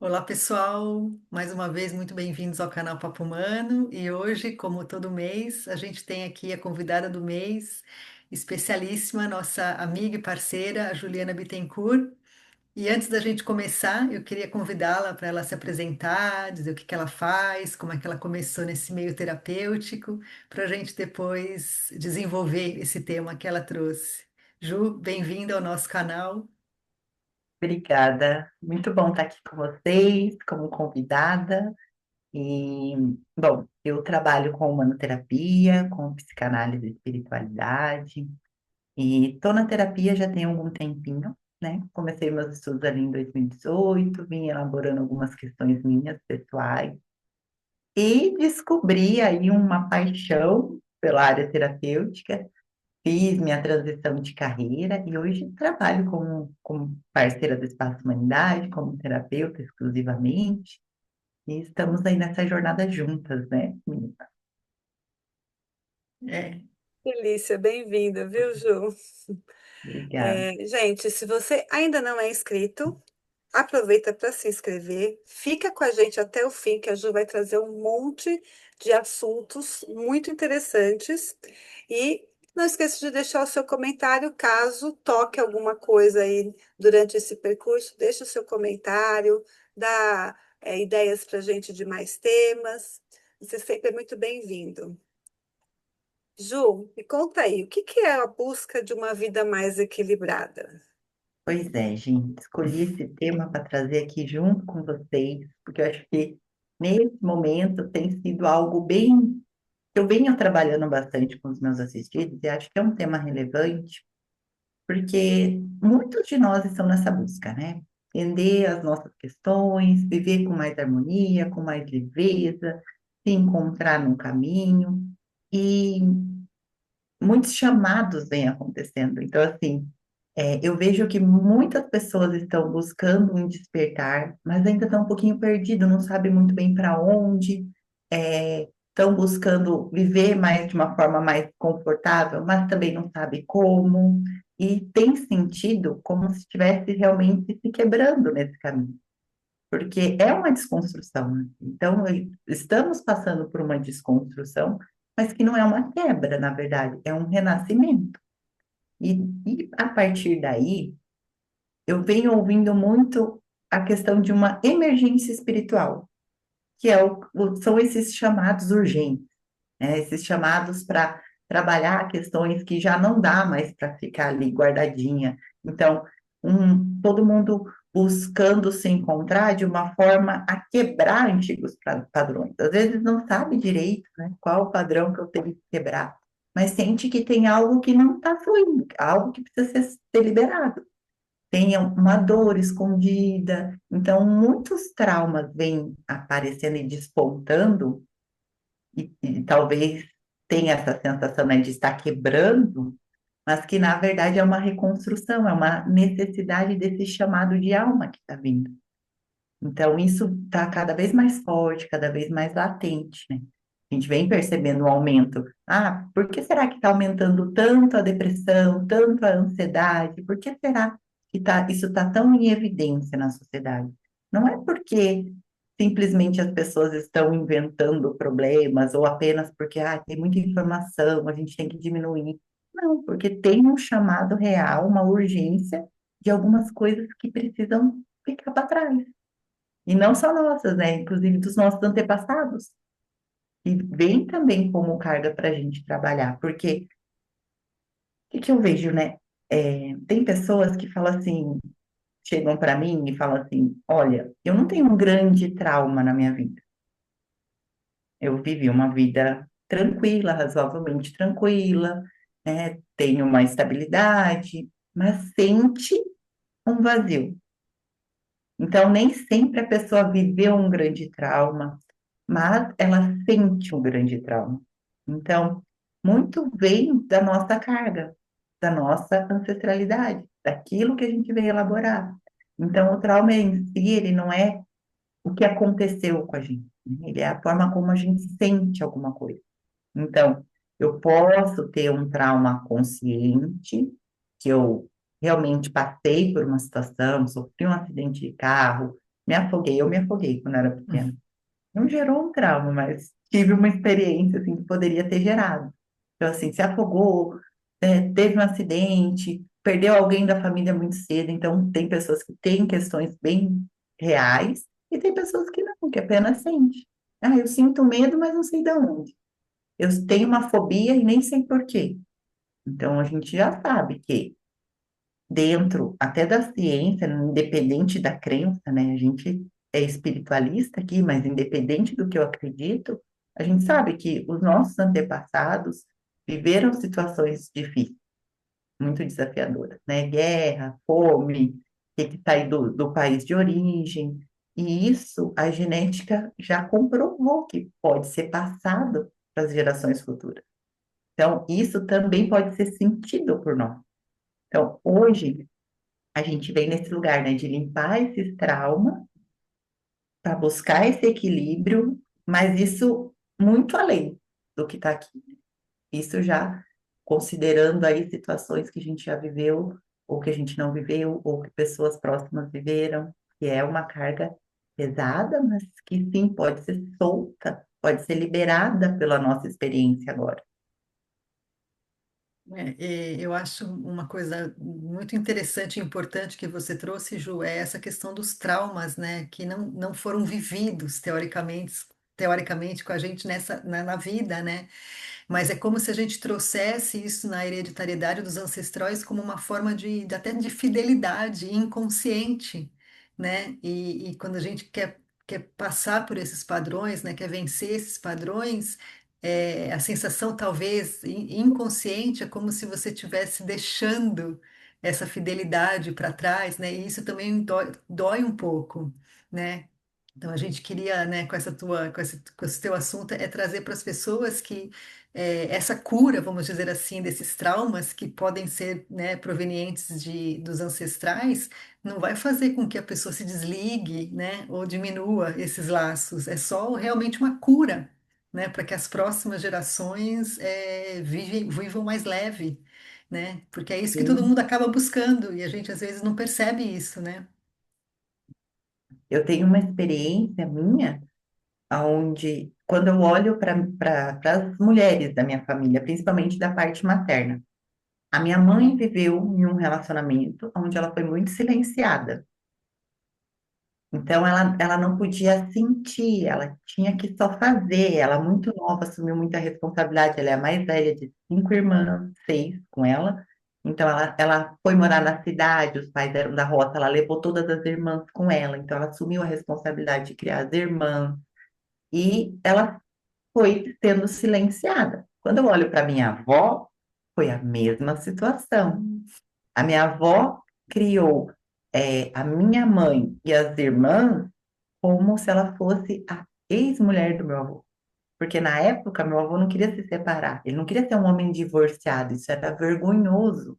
Olá, pessoal! Mais uma vez, muito bem-vindos ao canal Papo Humano. E hoje, como todo mês, a gente tem aqui a convidada do mês, especialíssima, nossa amiga e parceira, a Juliana Bittencourt. E antes da gente começar, eu queria convidá-la para ela se apresentar, dizer o que que ela faz, como é que ela começou nesse meio terapêutico, para a gente depois desenvolver esse tema que ela trouxe. Ju, bem-vinda ao nosso canal. Obrigada. Muito bom estar aqui com vocês, como convidada. E, bom, eu trabalho com humanoterapia, com psicanálise e espiritualidade. E estou na terapia já tem algum tempinho, né? Comecei meus estudos ali em 2018, vim elaborando algumas questões minhas pessoais e descobri aí uma paixão pela área terapêutica. Fiz minha transição de carreira e hoje trabalho como parceira do Espaço Humanidade, como terapeuta exclusivamente, e estamos aí nessa jornada juntas, né, menina? É, Delícia, bem-vinda, viu, Ju? Obrigada. Gente, se você ainda não é inscrito, aproveita para se inscrever, fica com a gente até o fim, que a Ju vai trazer um monte de assuntos muito interessantes. E não esqueça de deixar o seu comentário caso toque alguma coisa aí durante esse percurso. Deixa o seu comentário, dá, ideias para a gente de mais temas. Você sempre é muito bem-vindo. Ju, me conta aí, o que que é a busca de uma vida mais equilibrada? Pois é, gente, escolhi esse tema para trazer aqui junto com vocês, porque eu acho que nesse momento tem sido algo bem. Eu venho trabalhando bastante com os meus assistidos e acho que é um tema relevante, porque muitos de nós estão nessa busca, né? Entender as nossas questões, viver com mais harmonia, com mais leveza, se encontrar no caminho, e muitos chamados vêm acontecendo. Então, assim, eu vejo que muitas pessoas estão buscando um despertar, mas ainda estão um pouquinho perdidos, não sabem muito bem para onde, estão buscando viver mais de uma forma mais confortável, mas também não sabe como, e tem sentido como se estivesse realmente se quebrando nesse caminho, porque é uma desconstrução, né? Então, estamos passando por uma desconstrução, mas que não é uma quebra, na verdade, é um renascimento. E a partir daí, eu venho ouvindo muito a questão de uma emergência espiritual, que são esses chamados urgentes, né? Esses chamados para trabalhar questões que já não dá mais para ficar ali guardadinha. Então, todo mundo buscando se encontrar de uma forma a quebrar antigos padrões. Às vezes não sabe direito, né, qual o padrão que eu tenho que quebrar, mas sente que tem algo que não está fluindo, algo que precisa ser liberado. Tem uma dor escondida. Então, muitos traumas vêm aparecendo e despontando, e talvez tenha essa sensação, né, de estar quebrando, mas que na verdade é uma reconstrução, é uma necessidade desse chamado de alma que está vindo. Então, isso está cada vez mais forte, cada vez mais latente, né? A gente vem percebendo um aumento. Ah, por que será que está aumentando tanto a depressão, tanto a ansiedade? Por que será que isso está tão em evidência na sociedade? Não é porque simplesmente as pessoas estão inventando problemas ou apenas porque tem muita informação, a gente tem que diminuir. Não, porque tem um chamado real, uma urgência de algumas coisas que precisam ficar para trás. E não só nossas, né? Inclusive dos nossos antepassados. E vem também como carga para a gente trabalhar. Porque o que que eu vejo, né? Tem pessoas que falam assim, chegam para mim e falam assim: olha, eu não tenho um grande trauma na minha vida. Eu vivi uma vida tranquila, razoavelmente tranquila, né? Tenho uma estabilidade, mas sente um vazio. Então, nem sempre a pessoa viveu um grande trauma, mas ela sente um grande trauma. Então, muito vem da nossa carga, da nossa ancestralidade, daquilo que a gente veio elaborar. Então, o trauma em si, ele não é o que aconteceu com a gente, né? Ele é a forma como a gente sente alguma coisa. Então, eu posso ter um trauma consciente, que eu realmente passei por uma situação, sofri um acidente de carro, eu me afoguei quando era pequena. Não gerou um trauma, mas tive uma experiência assim que poderia ter gerado. Então, assim, se afogou, teve um acidente, perdeu alguém da família muito cedo. Então, tem pessoas que têm questões bem reais e tem pessoas que não, que apenas sente. Ah, eu sinto medo, mas não sei de onde. Eu tenho uma fobia e nem sei por quê. Então, a gente já sabe que dentro até da ciência, independente da crença, né? A gente é espiritualista aqui, mas independente do que eu acredito, a gente sabe que os nossos antepassados viveram situações difíceis, muito desafiadoras, né? Guerra, fome, ter que sair do país de origem. E isso a genética já comprovou que pode ser passado para as gerações futuras. Então, isso também pode ser sentido por nós. Então, hoje, a gente vem nesse lugar, né, de limpar esses traumas para buscar esse equilíbrio, mas isso muito além do que está aqui. Isso já considerando aí situações que a gente já viveu, ou que a gente não viveu, ou que pessoas próximas viveram, que é uma carga pesada, mas que sim pode ser solta, pode ser liberada pela nossa experiência agora. Eu acho uma coisa muito interessante e importante que você trouxe, Ju, é essa questão dos traumas, né, que não foram vividos teoricamente com a gente na vida, né? Mas é como se a gente trouxesse isso na hereditariedade dos ancestrais como uma forma até de fidelidade inconsciente, né? E quando a gente quer passar por esses padrões, né? Quer vencer esses padrões, a sensação talvez inconsciente é como se você estivesse deixando essa fidelidade para trás, né? E isso também dói um pouco, né? Então a gente queria, né, com esse teu assunto, trazer para as pessoas que essa cura, vamos dizer assim, desses traumas que podem ser, né, provenientes dos ancestrais, não vai fazer com que a pessoa se desligue, né, ou diminua esses laços. É só realmente uma cura, né, para que as próximas gerações vivam mais leve, né? Porque é isso que todo Sim. mundo acaba buscando e a gente às vezes não percebe isso, né? Eu tenho uma experiência minha onde, quando eu olho para as mulheres da minha família, principalmente da parte materna, a minha mãe viveu em um relacionamento onde ela foi muito silenciada. Então, ela não podia sentir, ela tinha que só fazer. Ela, muito nova, assumiu muita responsabilidade. Ela é a mais velha de cinco irmãs, seis com ela. Então, ela foi morar na cidade, os pais eram da roça, ela levou todas as irmãs com ela. Então, ela assumiu a responsabilidade de criar as irmãs. E ela foi sendo silenciada. Quando eu olho para minha avó, foi a mesma situação. A minha avó criou a minha mãe e as irmãs como se ela fosse a ex-mulher do meu avô. Porque na época meu avô não queria se separar, ele não queria ser um homem divorciado, isso era vergonhoso.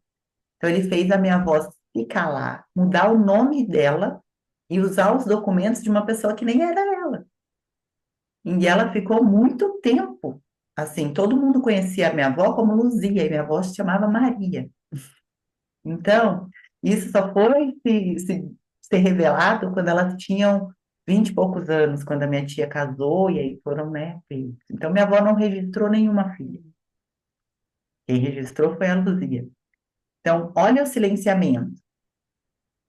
Então ele fez a minha avó se calar, mudar o nome dela e usar os documentos de uma pessoa que nem era ela. E ela ficou muito tempo. Assim, todo mundo conhecia a minha avó como Luzia, e minha avó se chamava Maria. Então, isso só foi ser revelado quando elas tinham 20 e poucos anos, quando a minha tia casou, e aí foram, né, filhos. Então, minha avó não registrou nenhuma filha. Quem registrou foi a Luzia. Então, olha o silenciamento.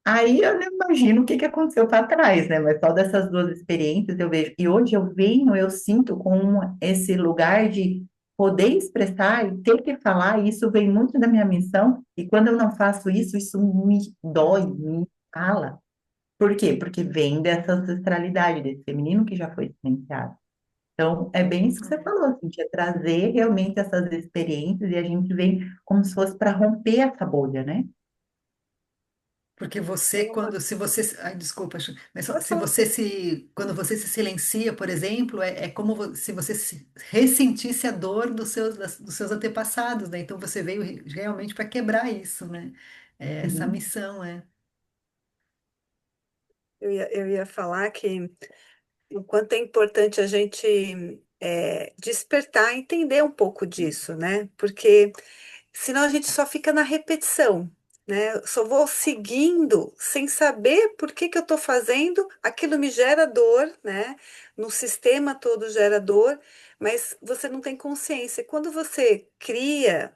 Aí eu não imagino o que que aconteceu para trás, né? Mas só dessas duas experiências eu vejo. E hoje eu venho, eu sinto com esse lugar de poder expressar e ter que falar, e isso vem muito da minha missão. E quando eu não faço isso, isso me dói, me cala. Por quê? Porque vem dessa ancestralidade, desse feminino que já foi silenciado. Então, é bem isso que você falou, assim, que é trazer realmente essas experiências e a gente vem como se fosse para romper essa bolha, né? Porque você, Tem uma. quando, se você, ai, desculpa, mas Pode falar. quando você se silencia, por exemplo, é como se você ressentisse a dor dos seus antepassados, né? Então você veio realmente para quebrar isso, né? É essa Sim. missão, é. Eu ia falar que o quanto é importante a gente despertar, entender um pouco disso, né? Porque senão a gente só fica na repetição. né? Eu só vou seguindo sem saber por que que eu estou fazendo, aquilo me gera dor, né? No sistema todo gera dor, mas você não tem consciência. Quando você cria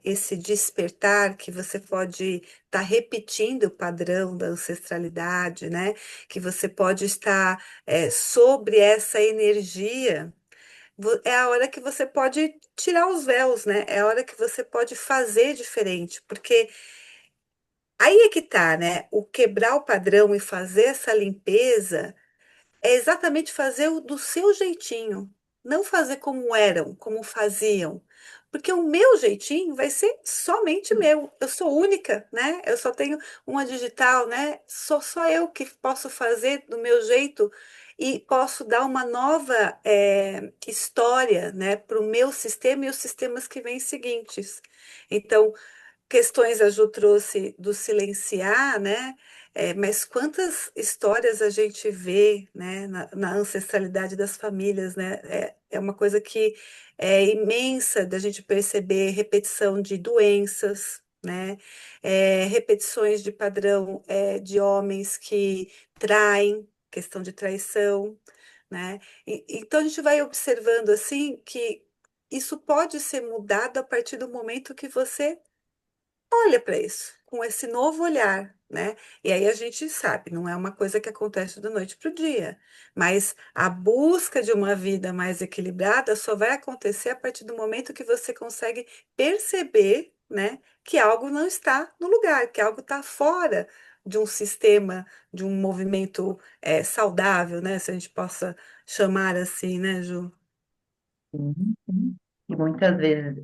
esse despertar, que você pode estar repetindo o padrão da ancestralidade, né? Que você pode estar sobre essa energia. É a hora que você pode tirar os véus, né? É a hora que você pode fazer diferente, porque aí é que tá, né? O quebrar o padrão e fazer essa limpeza é exatamente fazer o do seu jeitinho, não fazer como eram, como faziam. Porque o meu jeitinho vai ser somente meu. Eu sou única, né? Eu só tenho uma digital, né? Sou só eu que posso fazer do meu jeito e posso dar uma nova história, né, para o meu sistema e os sistemas que vêm seguintes. Então, questões a Ju trouxe do silenciar, né? Mas quantas histórias a gente vê, né, na ancestralidade das famílias, né? É uma coisa que é imensa da gente perceber repetição de doenças, né? Repetições de padrão de homens que traem, questão de traição, né? Então a gente vai observando assim que isso pode ser mudado a partir do momento que você olha para isso com esse novo olhar, né? E aí a gente sabe, não é uma coisa que acontece da noite para o dia, mas a busca de uma vida mais equilibrada só vai acontecer a partir do momento que você consegue perceber, né, que algo não está no lugar, que algo está fora de um sistema, de um movimento saudável, né? Se a gente possa chamar assim, né, Ju? Sim, sim. E muitas vezes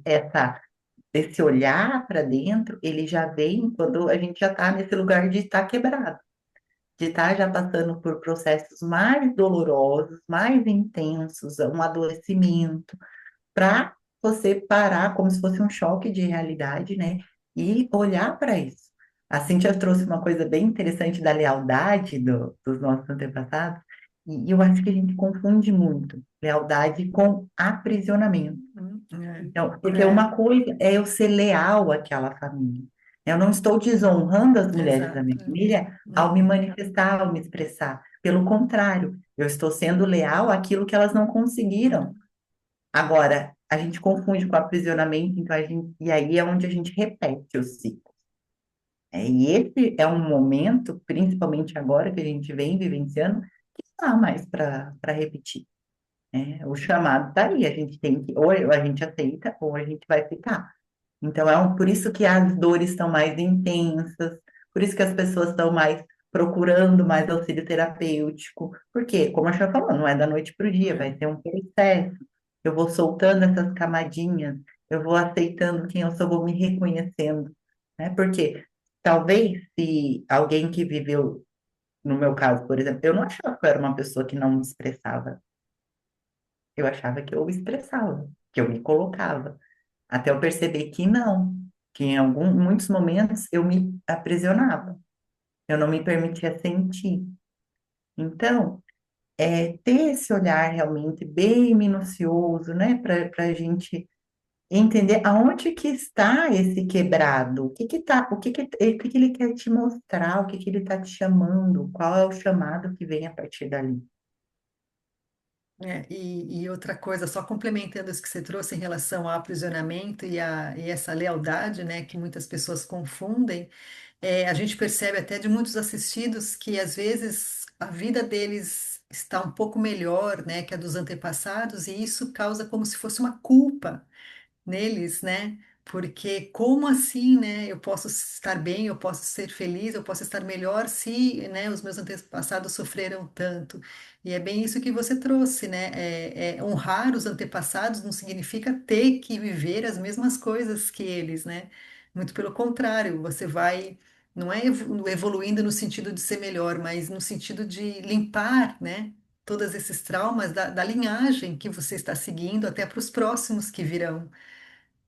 esse olhar para dentro, ele já vem quando a gente já está nesse lugar de estar quebrado, de estar já passando por processos mais dolorosos, mais intensos, um adoecimento, para você parar como se fosse um choque de realidade, né? E olhar para isso. A Cíntia trouxe uma coisa bem interessante da lealdade dos nossos antepassados, e eu acho que a gente confunde muito lealdade com aprisionamento. Então, porque É, uma coisa é eu ser leal àquela família. Eu não estou desonrando as mulheres da minha exato. família ao me Uhum. manifestar, ao me expressar. Pelo contrário, eu estou sendo leal àquilo que elas não conseguiram. Agora, a gente confunde com aprisionamento, então e aí é onde a gente repete o ciclo. E esse é um momento, principalmente agora que a gente vem vivenciando, que não dá mais para repetir. O chamado está aí, a gente tem que, ou a gente aceita, ou a gente vai ficar. Então, por isso que as dores estão mais intensas, por isso que as pessoas estão mais procurando mais auxílio terapêutico, porque, como a gente falou, não é da noite para o dia, vai ser um processo. Eu vou soltando essas camadinhas, eu vou aceitando quem eu sou, vou me reconhecendo, né? Porque talvez se alguém que viveu, no meu caso, por exemplo, eu não achava que eu era uma pessoa que não me expressava, eu achava que eu expressava, que eu me colocava. Até eu perceber que não, que em muitos momentos eu me aprisionava, eu não me permitia sentir. Então, ter esse olhar realmente bem minucioso, né, para a gente entender aonde que está esse quebrado, o que que ele quer te mostrar, o que que ele está te chamando, qual é o chamado que vem a partir dali. E outra coisa, só complementando isso que você trouxe em relação ao aprisionamento e essa lealdade, né, que muitas pessoas confundem, a gente percebe até de muitos assistidos que às vezes a vida deles está um pouco melhor, né, que a dos antepassados, e isso causa como se fosse uma culpa neles, né? Porque como assim, né? Eu posso estar bem, eu posso ser feliz, eu posso estar melhor se, né, os meus antepassados sofreram tanto. E é bem isso que você trouxe, né? Honrar os antepassados não significa ter que viver as mesmas coisas que eles, né? Muito pelo contrário, você vai, não é evoluindo no sentido de ser melhor, mas no sentido de limpar, né? Todos esses traumas da linhagem que você está seguindo até para os próximos que virão,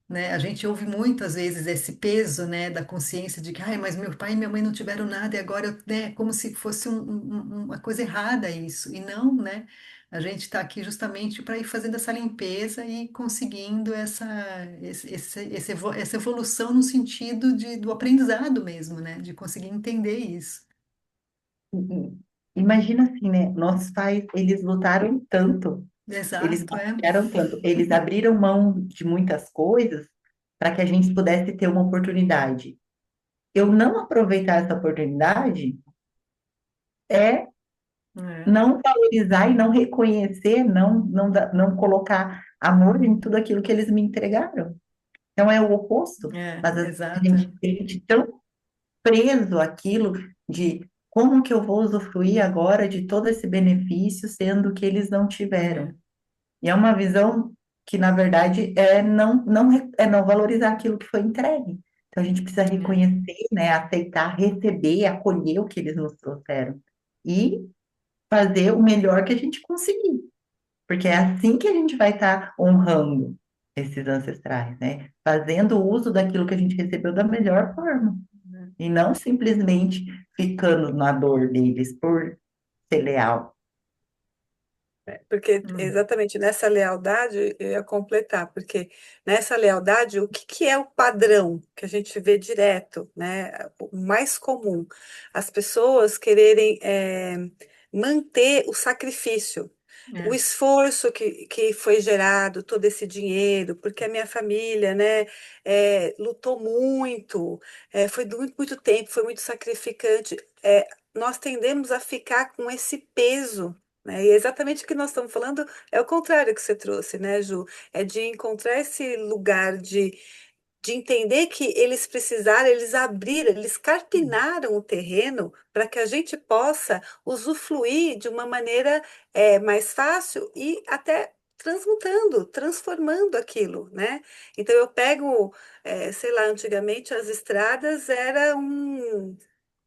né? A gente ouve muitas vezes esse peso, né, da consciência de que, ai, mas meu pai e minha mãe não tiveram nada e agora eu, né, como se fosse uma coisa errada isso. E não, né? A gente está aqui justamente para ir fazendo essa limpeza e conseguindo essa evolução no sentido do aprendizado mesmo, né? De conseguir entender isso. E imagina assim, né? Nossos pais, eles lutaram tanto, eles Exato, é. batalharam tanto, eles abriram mão de muitas coisas para que a gente pudesse ter uma oportunidade. Eu não aproveitar essa oportunidade é É, não valorizar e não reconhecer, não colocar amor em tudo aquilo que eles me entregaram. Então é o oposto, mas às vezes a exato. gente sente tão preso àquilo de como que eu vou usufruir agora de todo esse benefício, sendo que eles não tiveram. É, E é uma visão que, na verdade, é não valorizar aquilo que foi entregue. Então, a gente precisa é, reconhecer, né, aceitar, receber, acolher o que eles nos trouxeram e fazer o melhor que a gente conseguir, porque é assim que a gente vai estar honrando esses ancestrais, né? Fazendo uso daquilo que a gente recebeu da melhor forma e não simplesmente ficando na dor deles por ser leal. Porque é, exatamente nessa lealdade eu ia completar, porque nessa lealdade, o que que é o padrão que a gente vê direto, né? O mais comum, as pessoas quererem manter o sacrifício, o é, esforço que foi gerado, todo esse dinheiro, porque a minha família, né, lutou muito, foi muito, muito tempo, foi muito sacrificante. Nós tendemos a ficar com esse peso, né? E exatamente o que nós estamos falando é o contrário que você trouxe, né, Ju? É de encontrar esse lugar de entender que eles precisaram, eles abriram, eles carpinaram o terreno para que a gente possa usufruir de uma maneira mais fácil e até transmutando, transformando aquilo, né? Então eu pego, sei lá, antigamente as estradas era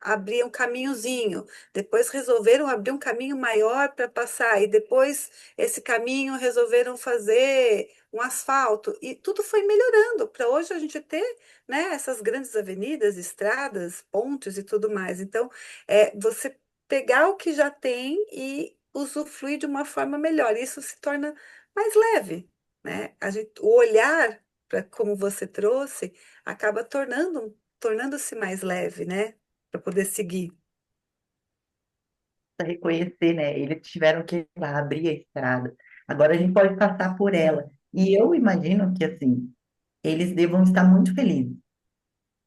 abria um caminhozinho, depois resolveram abrir um caminho maior para passar, e depois esse caminho resolveram fazer um asfalto, e tudo foi melhorando para hoje a gente ter, né, essas grandes avenidas, estradas, pontes e tudo mais. Então, você pegar o que já tem e usufruir de uma forma melhor, isso se torna mais leve, né? O olhar, para como você trouxe, acaba tornando-se mais leve, né? Para poder seguir. Para reconhecer, né? Eles tiveram que ir lá abrir a estrada. Agora a gente pode passar por ela. E eu imagino que, assim, eles devam estar muito felizes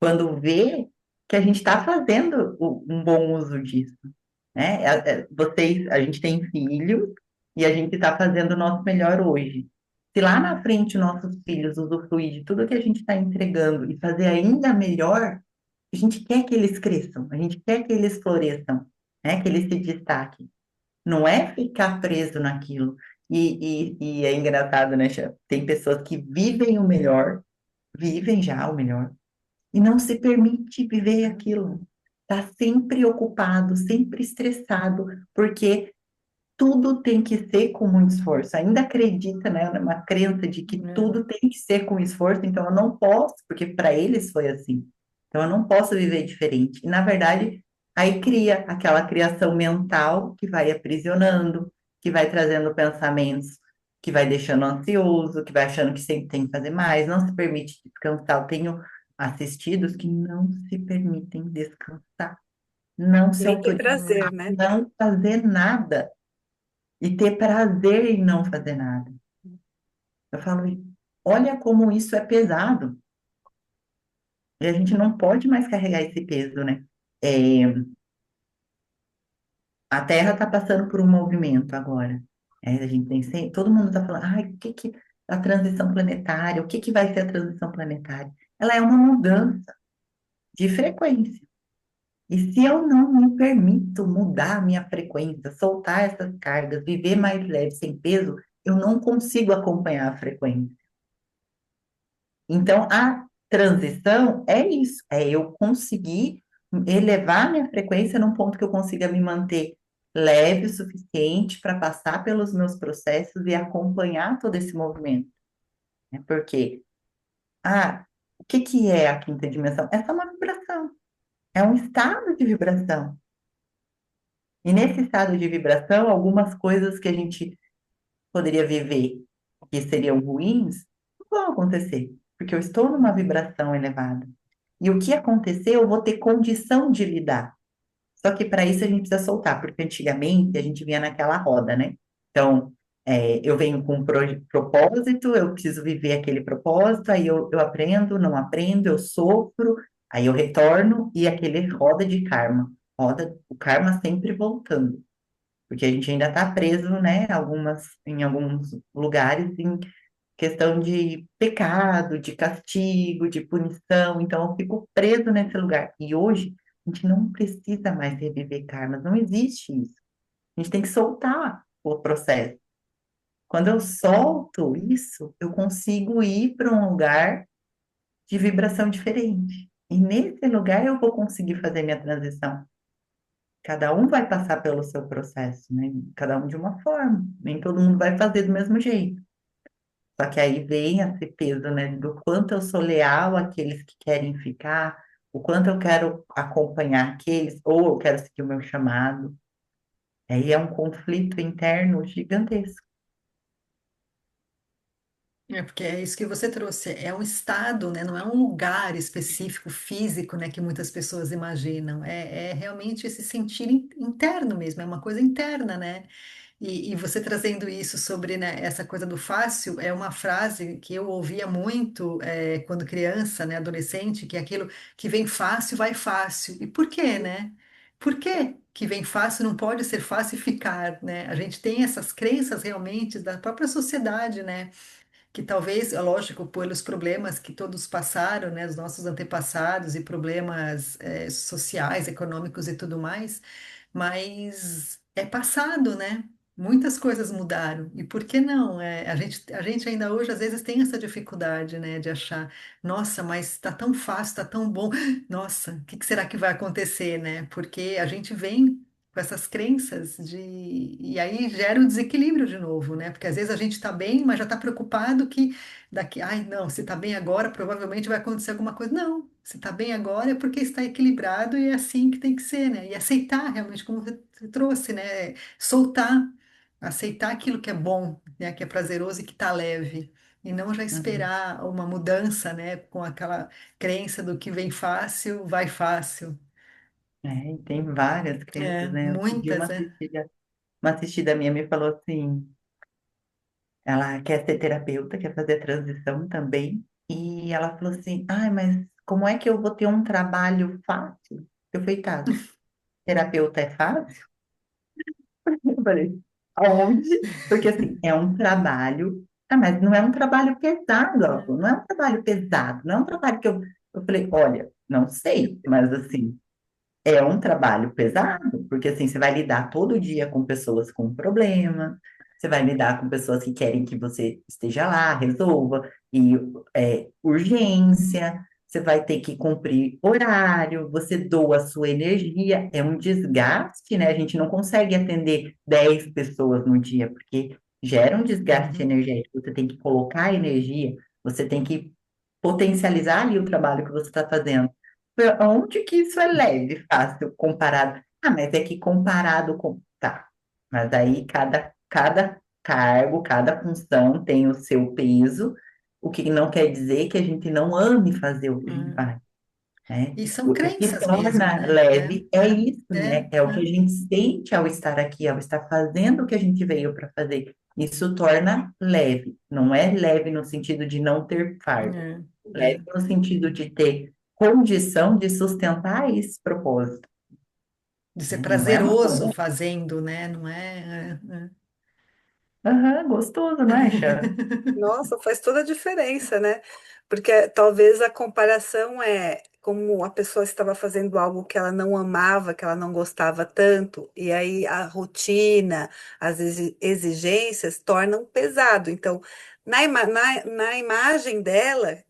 quando vê que a gente está fazendo um bom uso disso, né? A gente tem filhos e a gente está fazendo o nosso melhor hoje. Se lá na frente nossos filhos usufruir de tudo que a gente está entregando e fazer ainda melhor, a gente quer que eles cresçam, a gente quer que eles floresçam, né? Que eles se destaquem. Não é ficar preso naquilo. E é engraçado, né, Chia? Tem pessoas que vivem o melhor, vivem já o melhor, e não se permite viver aquilo. Está sempre ocupado, sempre estressado, porque tudo tem que ser com muito esforço. Ainda acredita, né, numa crença de que é, tudo tem que ser com esforço, então eu não posso, porque para eles foi assim. Então eu não posso viver diferente. E na verdade, aí cria aquela criação mental que vai aprisionando, que vai trazendo pensamentos que vai deixando ansioso, que vai achando que sempre tem que fazer mais, não se permite descansar. Eu tenho assistidos que não se permitem descansar, não se Nem ter autorizam prazer, a né? não fazer nada e ter prazer em não fazer nada. Eu falo, olha como isso é pesado. E a gente não pode mais carregar esse peso, né? É, a Terra está passando por um movimento agora. A gente tem todo mundo está falando, ai, o que que a transição planetária, o que que vai ser a transição planetária? Ela é uma mudança de frequência. E se eu não me permito mudar a minha frequência, soltar essas cargas, viver mais leve, sem peso, eu não consigo acompanhar a frequência. Então, a transição é isso, é eu conseguir elevar minha frequência num ponto que eu consiga me manter leve o suficiente para passar pelos meus processos e acompanhar todo esse movimento, né? Porque, o que que é a quinta dimensão? É só uma vibração, é um estado de vibração. E nesse estado de vibração, algumas coisas que a gente poderia viver que seriam ruins, não vão acontecer, porque eu estou numa vibração elevada. E o que acontecer, eu vou ter condição de lidar. Só que para isso a gente precisa soltar, porque antigamente a gente vinha naquela roda, né? Então, eu venho com um propósito, eu preciso viver aquele propósito, aí eu aprendo, não aprendo, eu sofro, aí eu retorno e aquele roda de karma. Roda o karma sempre voltando, porque a gente ainda está preso, né, em alguns lugares, em questão de pecado, de castigo, de punição. Então, eu fico preso nesse lugar. E hoje, a gente não precisa mais reviver karmas, não existe isso. A gente tem que soltar o processo. Quando eu solto isso, eu consigo ir para um lugar de vibração diferente. E nesse lugar eu vou conseguir fazer minha transição. Cada um vai passar pelo seu processo, né? Cada um de uma forma. Nem todo mundo vai fazer do mesmo jeito. Só que aí vem esse peso, né, do quanto eu sou leal àqueles que querem ficar, o quanto eu quero acompanhar aqueles, ou eu quero seguir o meu chamado. Aí é um conflito interno gigantesco. É porque é isso que você trouxe, é um estado, né? Não é um lugar específico, físico, né? Que muitas pessoas imaginam. É realmente esse sentir interno mesmo, é uma coisa interna, né? E você trazendo isso sobre, né, essa coisa do fácil, é uma frase que eu ouvia muito quando criança, né, adolescente, que é aquilo que vem fácil, vai fácil. E por quê, né? Por quê que vem fácil não pode ser fácil ficar, né? A gente tem essas crenças realmente da própria sociedade, né? Que talvez, é lógico, pelos problemas que todos passaram, né, os nossos antepassados e problemas sociais, econômicos e tudo mais, mas é passado, né? Muitas coisas mudaram. E por que não? A gente ainda hoje, às vezes, tem essa dificuldade, né, de achar, nossa, mas está tão fácil, está tão bom. Nossa, o que que será que vai acontecer, né? Porque a gente vem com essas crenças de e aí gera um desequilíbrio de novo, né? Porque às vezes a gente está bem, mas já está preocupado que daqui, ai, não, se está bem agora, provavelmente vai acontecer alguma coisa. Não, se está bem agora é porque está equilibrado e é assim que tem que ser, né? E aceitar realmente, como você trouxe, né? Soltar, aceitar aquilo que é bom, né? Que é prazeroso e que está leve. E não já Uhum. esperar uma mudança, né? Com aquela crença do que vem fácil, vai fácil. E tem várias É, crenças, né? Outro dia muitas, né? uma assistida minha me falou assim, ela quer ser terapeuta, quer fazer transição também, e ela falou assim, ai, mas como é que eu vou ter um trabalho fácil? Eu falei, tá, terapeuta é fácil? Eu falei, aonde? Porque assim, é um trabalho, mas não é um trabalho pesado, ela falou, não é um trabalho pesado, não é um trabalho que eu falei, olha, não sei, mas assim, é um trabalho pesado, porque assim, você vai lidar todo dia com pessoas com problemas, você vai lidar com pessoas que querem que você esteja lá, resolva, e urgência, você vai ter que cumprir horário, você doa a sua energia, é um desgaste, né? A gente não consegue atender 10 pessoas no dia, porque gera um desgaste Uhum. energético, você tem que colocar energia, você tem que potencializar ali o trabalho que você está fazendo. Onde que isso é leve, fácil, comparado? Ah, mas é que comparado com. Tá. Mas aí cada cargo, cada função tem o seu peso, o que não quer dizer que a gente não ame fazer o que a gente Uhum. faz, né? E são O que crenças mesmo, torna né? leve é isso, É, né? é, É o que a gente sente ao estar aqui, ao estar fazendo o que a gente veio para fazer. Isso torna leve. Não é leve no sentido de não ter fardo. Leve é. no sentido de ter condição de sustentar esse propósito, De ser né? Não é uma prazeroso coisa, fazendo, né? Não é? aham, gostoso, não é, Xan? Nossa, faz toda a diferença, né? Porque talvez a comparação é como a pessoa estava fazendo algo que ela não amava, que ela não gostava tanto, e aí a rotina, as exigências tornam pesado. Então, na imagem dela,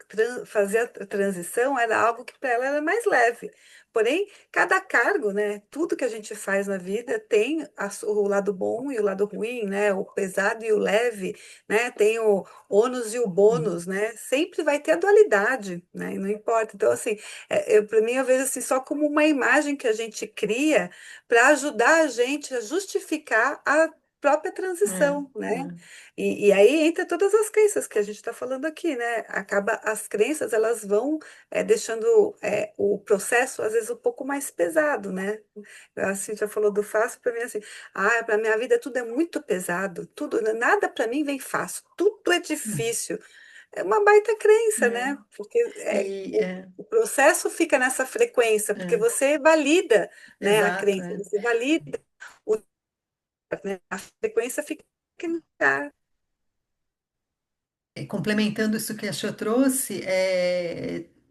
fazer a transição era algo que para ela era mais leve. Porém, cada cargo, né? Tudo que a gente faz na vida tem o lado bom e o lado ruim, né? O pesado e o leve, né? Tem o ônus e o bônus, né? Sempre vai ter a dualidade, né? E não importa. Então, assim, para mim, eu vejo assim, só como uma imagem que a gente cria para ajudar a gente a justificar própria É, transição, né? é, E aí entra todas as crenças que a gente está falando aqui, né? Acaba as crenças, elas vão deixando o processo às vezes um pouco mais pesado, né? A Cíntia falou do fácil, para mim assim, para minha vida tudo é muito pesado, tudo, nada para mim vem fácil, tudo é difícil. É uma baita crença, é. né? Porque E o processo fica nessa frequência, porque é, você valida, né, a exato, crença, é. você valida, o, né, a frequência fica no lugar. E complementando isso que a Xô trouxe,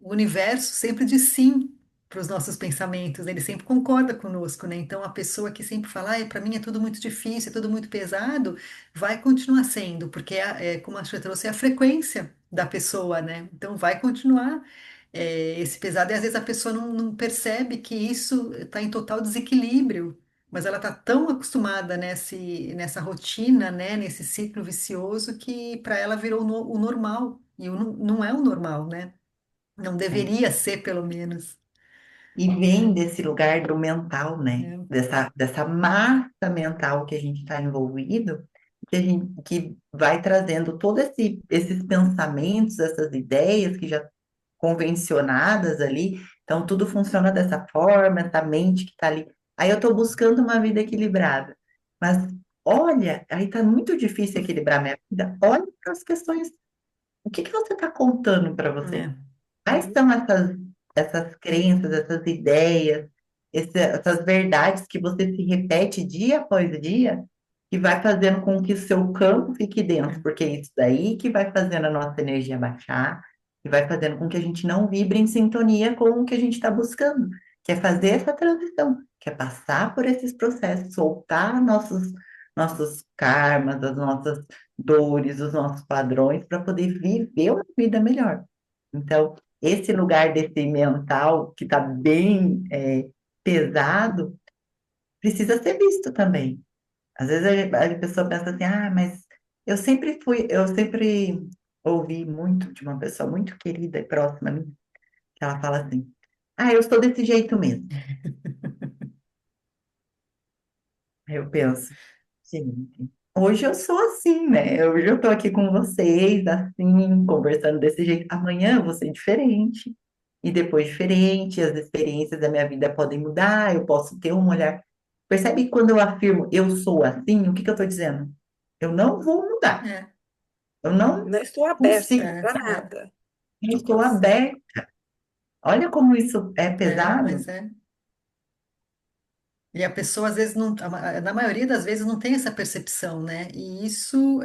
o universo sempre diz sim para os nossos pensamentos, ele sempre concorda conosco, né? Então, a pessoa que sempre fala, para mim é tudo muito difícil, é tudo muito pesado, vai continuar sendo, porque, como a Xô trouxe, é a frequência da pessoa, né? Então, vai continuar esse pesado, e às vezes a pessoa não percebe que isso está em total desequilíbrio. Mas ela está tão acostumada nessa rotina, né, nesse ciclo vicioso, que para ela virou o normal. E não é o normal, né? Não É. deveria ser, pelo menos. E vem desse lugar do mental, né? Né? Dessa massa mental que a gente está envolvido, que vai trazendo todos esses pensamentos, essas ideias que já convencionadas ali. Então, tudo funciona dessa forma, essa mente que está ali. Aí eu estou buscando uma vida equilibrada. Mas olha, aí está muito difícil equilibrar minha vida. Olha para as questões. O que que você está contando para você? É, Quais são essas crenças, essas ideias, essas verdades que você se repete dia após dia, que vai fazendo com que o seu campo fique denso, é, porque é isso daí que vai fazendo a nossa energia baixar, e vai fazendo com que a gente não vibre em sintonia com o que a gente está buscando, que é fazer essa transição, que é passar por esses processos, soltar nossos karmas, as nossas dores, os nossos padrões, para poder viver uma vida melhor. Então, esse lugar desse mental que está bem pesado precisa ser visto também. Às vezes a pessoa pensa assim, mas eu sempre ouvi muito de uma pessoa muito querida e próxima a mim, que ela fala assim, eu sou desse jeito mesmo. Aí eu penso, gente, hoje eu sou assim, né? Hoje eu estou aqui com vocês, assim, conversando desse jeito. Amanhã eu vou ser diferente. E depois diferente, as experiências da minha vida podem mudar, eu posso ter um olhar. Percebe que quando eu afirmo eu sou assim, o que que eu estou dizendo? Eu não vou mudar. é, Eu não Não estou aberta consigo. é, para nada. Eu estou aberta. Olha como isso é pois pesado. é. E a pessoa, às vezes, não, na maioria das vezes, não tem essa percepção, né? E isso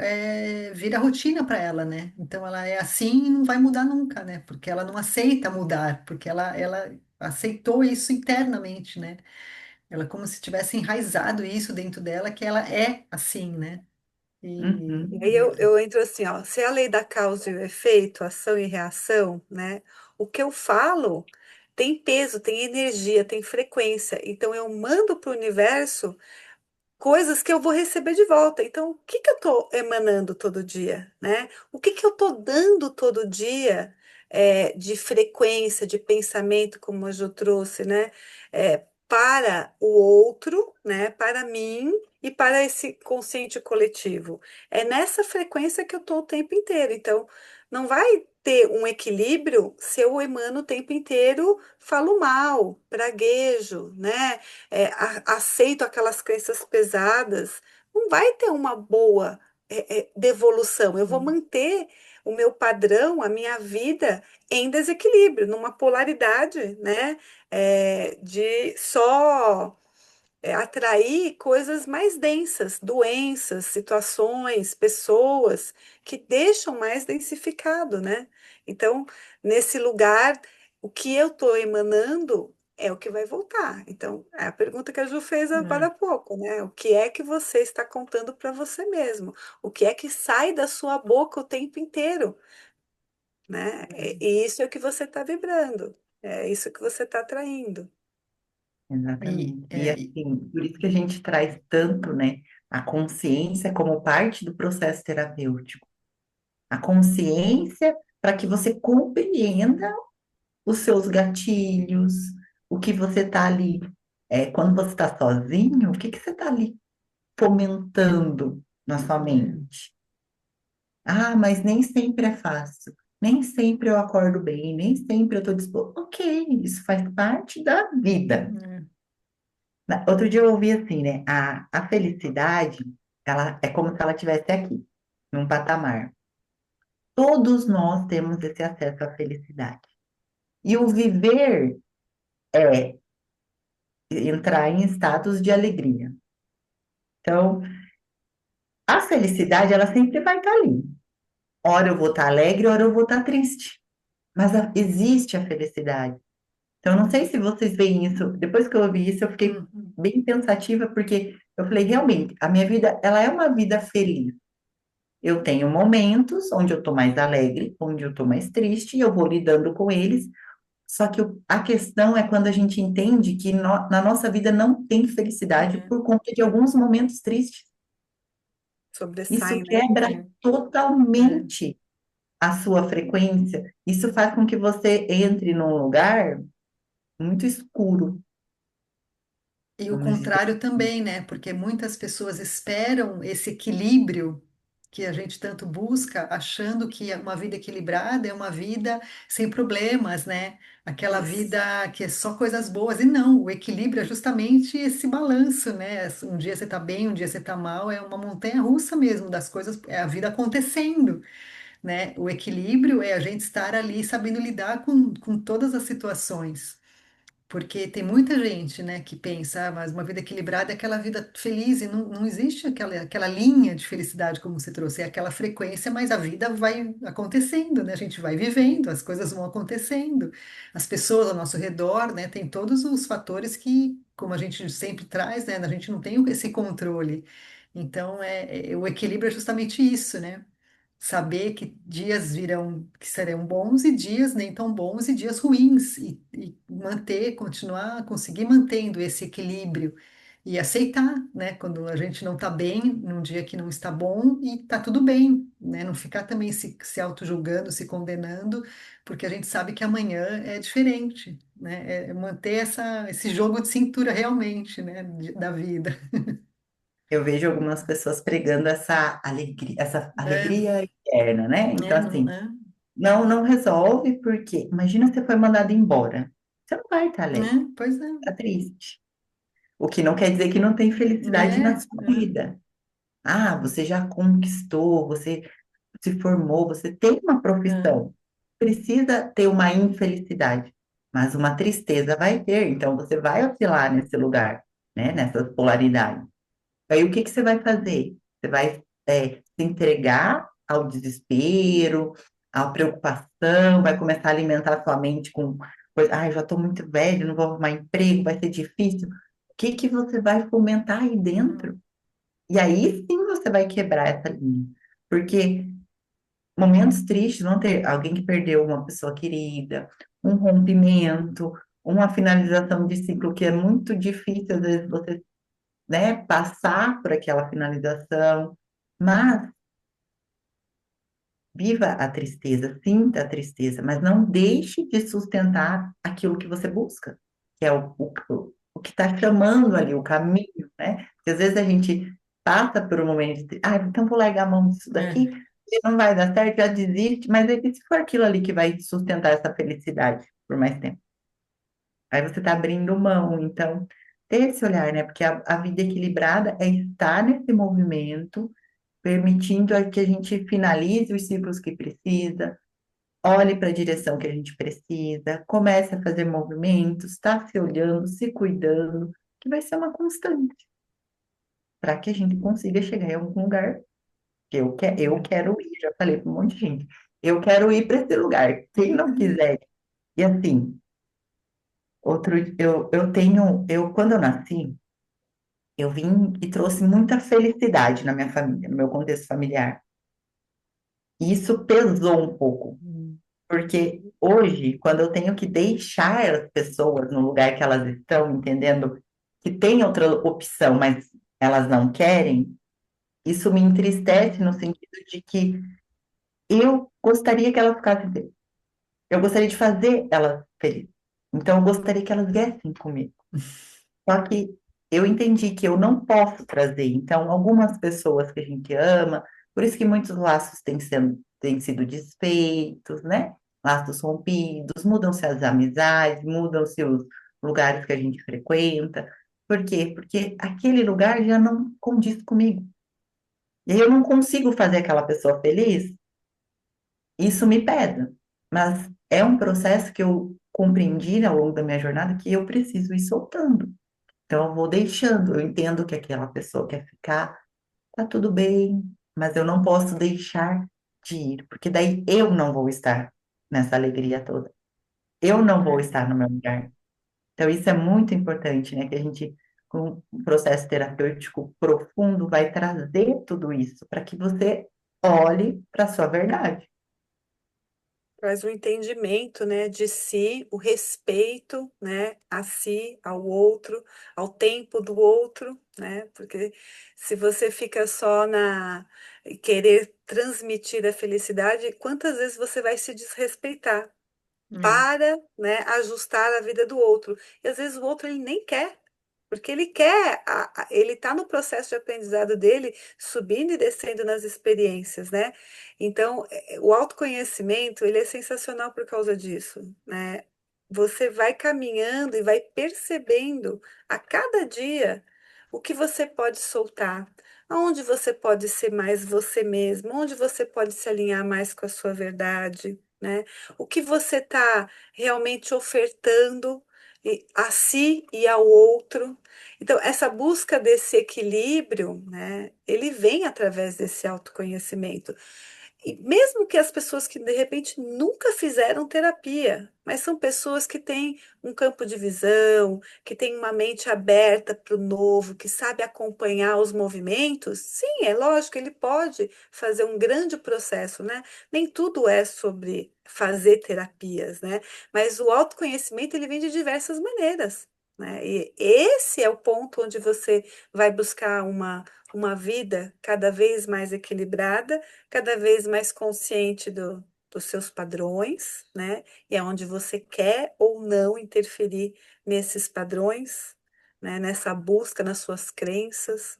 vira rotina para ela, né? Então, ela é assim e não vai mudar nunca, né? Porque ela não aceita mudar, porque ela aceitou isso internamente, né? Ela é como se tivesse enraizado isso dentro dela, que ela é assim, né? E aí E, eu entro assim, ó, se é a lei da causa e o efeito, ação e reação, né? O que eu falo tem peso, tem energia, tem frequência. Então eu mando para o universo coisas que eu vou receber de volta. Então, o que que eu estou emanando todo dia, né? O que que eu estou dando todo dia de frequência, de pensamento, como a Ju trouxe, né? Para o outro, né? Para mim e para esse consciente coletivo. É nessa frequência que eu estou o tempo inteiro. Então, não vai ter um equilíbrio se eu emano o tempo inteiro, falo mal, praguejo, né? Aceito aquelas crenças pesadas, não vai ter uma boa devolução. Eu vou manter o meu padrão, a minha vida em desequilíbrio, numa polaridade, né? De só atrair coisas mais densas, doenças, situações, pessoas que deixam mais densificado, né? Então, nesse lugar, o que eu estou emanando é o que vai voltar. Então, é a pergunta que a Ju fez agora há pouco, né? O que é que você está contando para você mesmo? O que é que sai da sua boca o tempo inteiro, né? E isso é o que você está vibrando, é isso que você está atraindo. e, Exatamente. E é, e- assim, por isso que a gente traz tanto, né, a consciência como parte do processo terapêutico. A consciência para que você compreenda os seus gatilhos, o que você está ali. Quando você está sozinho, o que que você está ali? fomentando na sua mente. Ah, mas nem sempre é fácil. Nem sempre eu acordo bem, nem sempre eu estou disposto. Ok, isso faz parte da vida. É. Outro dia eu ouvi assim, né? A felicidade, ela é como se ela estivesse aqui, num patamar. Todos nós temos esse acesso à felicidade. E o viver é entrar em status de alegria. Então, a felicidade, ela sempre vai estar ali. Ora eu vou estar alegre, ora eu vou estar triste. Mas existe a felicidade. Então, eu não sei se vocês veem isso. Depois que eu ouvi isso, eu fiquei Uhum. bem pensativa, porque eu falei, realmente, a minha vida, ela é uma vida feliz. Eu tenho momentos onde eu estou mais alegre, onde eu estou mais triste, e eu vou lidando com eles. Só que a questão é quando a gente entende que na nossa vida não tem felicidade É. por conta de alguns momentos tristes. Isso Sobressai, né? quebra É. É. totalmente a sua frequência. Isso faz com que você entre num lugar muito escuro, E o vamos dizer. contrário também, né? Porque muitas pessoas esperam esse equilíbrio que a gente tanto busca, achando que uma vida equilibrada é uma vida sem problemas, né? Aquela Isso. vida que é só coisas boas. E não, o equilíbrio é justamente esse balanço, né? Um dia você tá bem, um dia você tá mal, é uma montanha-russa mesmo das coisas, é a vida acontecendo, né? O equilíbrio é a gente estar ali sabendo lidar com todas as situações. Porque tem muita gente, né, que pensa, mas uma vida equilibrada é aquela vida feliz, e não existe aquela linha de felicidade como você trouxe, é aquela frequência, mas a vida vai acontecendo, né? A gente vai vivendo, as coisas vão acontecendo. As pessoas ao nosso redor, né, tem todos os fatores que, como a gente sempre traz, né, a gente não tem esse controle. Então, o equilíbrio é justamente isso, né? Saber que dias virão que serão bons e dias nem tão bons e dias ruins e manter, continuar, conseguir mantendo esse equilíbrio e aceitar, né, quando a gente não está bem num dia que não está bom e tá tudo bem, né, não ficar também se auto-julgando, se condenando, porque a gente sabe que amanhã é diferente, né, é manter esse jogo de cintura realmente, né, da vida. Eu vejo algumas pessoas pregando essa alegria interna, né? Então, Não assim, é? não resolve, porque imagina você foi mandado embora. Você não vai estar alegre, Pois é. está triste. O que não quer dizer que não tem felicidade na sua É. vida. Ah, você já conquistou, você se formou, você tem uma É. profissão. Precisa ter uma infelicidade, mas uma tristeza vai ter. Então, você vai oscilar nesse lugar, né? Nessas polaridades. Aí o que que você vai fazer? Você vai se entregar ao desespero, à preocupação, vai começar a alimentar sua mente com coisa, já estou muito velho, não vou arrumar emprego, vai ser difícil. O que que você vai fomentar aí dentro? Uhum. E aí sim você vai quebrar essa linha. Porque momentos tristes vão ter alguém que perdeu uma pessoa querida, um rompimento, uma finalização de ciclo que é muito difícil, às vezes você, né, passar por aquela finalização, mas viva a tristeza, sinta a tristeza, mas não deixe de sustentar aquilo que você busca, que é o que está chamando ali, o caminho, né? Porque às vezes a gente passa por um momento de, então vou largar a mão disso daqui, É. e não vai dar certo, já desiste, mas aí se for aquilo ali que vai sustentar essa felicidade por mais tempo, aí você está abrindo mão, então ter esse olhar, né? Porque a vida equilibrada é estar nesse movimento, permitindo que a gente finalize os ciclos que precisa, olhe para a direção que a gente precisa, comece a fazer movimentos, está se olhando, se cuidando, que vai ser uma constante, para que a gente consiga chegar em algum lugar que eu quero ir, já falei para um monte de gente, eu quero ir para esse lugar, quem não quiser. E assim, quando eu nasci, eu vim e trouxe muita felicidade na minha família, no meu contexto familiar. E isso pesou um pouco. Porque hoje, quando eu tenho que deixar as pessoas no lugar que elas estão, entendendo que tem outra opção, mas elas não querem, isso me entristece no Uhum. sentido de que eu gostaria que elas ficassem felizes. Eu gostaria de fazer elas felizes. Então, eu gostaria que elas viessem comigo. Só que eu entendi que eu não posso trazer. Então, algumas pessoas que a gente ama, por isso que muitos laços têm sido desfeitos, né? Laços rompidos, mudam-se as amizades, mudam-se os lugares que a gente frequenta. Por quê? Porque aquele lugar já não condiz comigo. E aí eu não consigo fazer aquela pessoa feliz, isso me pesa. Mas é um processo que eu compreendi ao longo da minha jornada que eu preciso ir soltando. Então, eu vou deixando. Eu entendo que aquela pessoa quer ficar, tá tudo bem, mas eu não posso deixar de ir, porque daí eu não vou estar nessa alegria toda. Eu não vou É. estar no meu lugar. Então, isso é muito importante, né? Que a gente, com um processo terapêutico profundo, vai trazer tudo isso para que você olhe para a sua verdade. Traz o entendimento, né, de si, o respeito, né, a si, ao outro, ao tempo do outro, né? Porque se você fica só na querer transmitir a felicidade, quantas vezes você vai se desrespeitar É. para, né, ajustar a vida do outro? E às vezes o outro ele nem quer. Porque ele quer, ele está no processo de aprendizado dele, subindo e descendo nas experiências, né? Então, o autoconhecimento, ele é sensacional por causa disso, né? Você vai caminhando e vai percebendo a cada dia o que você pode soltar, aonde você pode ser mais você mesmo, onde você pode se alinhar mais com a sua verdade, né? O que você está realmente ofertando a si e ao outro. Então, essa busca desse equilíbrio, né, ele vem através desse autoconhecimento. E mesmo que as pessoas que de repente nunca fizeram terapia, mas são pessoas que têm um campo de visão, que têm uma mente aberta para o novo, que sabe acompanhar os movimentos, sim, é lógico, ele pode fazer um grande processo, né? Nem tudo é sobre fazer terapias, né? Mas o autoconhecimento ele vem de diversas maneiras, né? E esse é o ponto onde você vai buscar uma vida cada vez mais equilibrada, cada vez mais consciente dos seus padrões, né? E aonde você quer ou não interferir nesses padrões, né? Nessa busca nas suas crenças,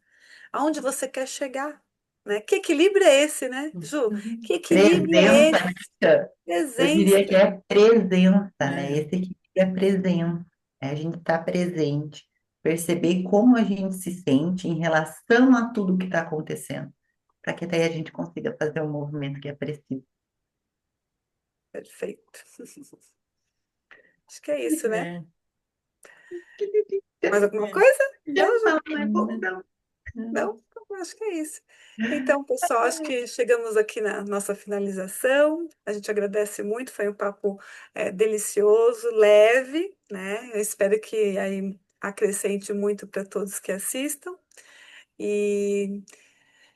aonde você quer chegar, né? Que equilíbrio é esse, né, Ju? Que equilíbrio é Presença, esse? né? Eu diria que Presença. é presença, né? É. Esse aqui é presença, é a gente estar presente, perceber como a gente se sente em relação a tudo que está acontecendo, para que daí a gente consiga fazer o movimento que é preciso. Perfeito. Acho que é isso, né? É. Mais alguma É. coisa? Não, Ju? Não, não é bom, não. Não? Acho que é isso. Então, pessoal, acho que chegamos aqui na nossa finalização. A gente agradece muito, foi um papo delicioso, leve, né? Eu espero que aí acrescente muito para todos que assistam. E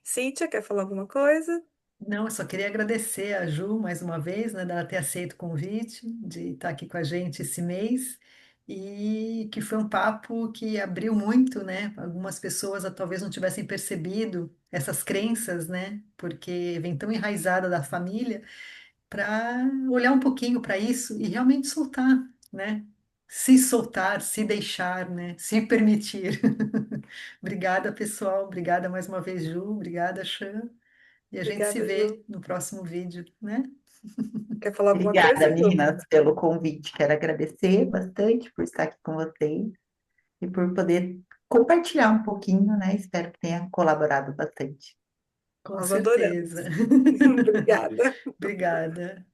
Cíntia, quer falar alguma coisa? Não, eu só queria agradecer a Ju mais uma vez, né, dela ter aceito o convite de estar aqui com a gente esse mês e que foi um papo que abriu muito, né? Algumas pessoas talvez não tivessem percebido essas crenças, né? Porque vem tão enraizada da família para olhar um pouquinho para isso e realmente soltar, né? Se soltar, se deixar, né? Se permitir. Obrigada, pessoal. Obrigada mais uma vez, Ju. Obrigada, Chan. E a gente se Obrigada, vê Ju. no próximo vídeo, né? Quer falar alguma Obrigada, coisa, Ju? meninas, pelo convite. Quero agradecer bastante por estar aqui com vocês e por poder compartilhar um pouquinho, né? Espero que tenha colaborado bastante. Com Nós certeza. adoramos. Obrigada. Obrigada.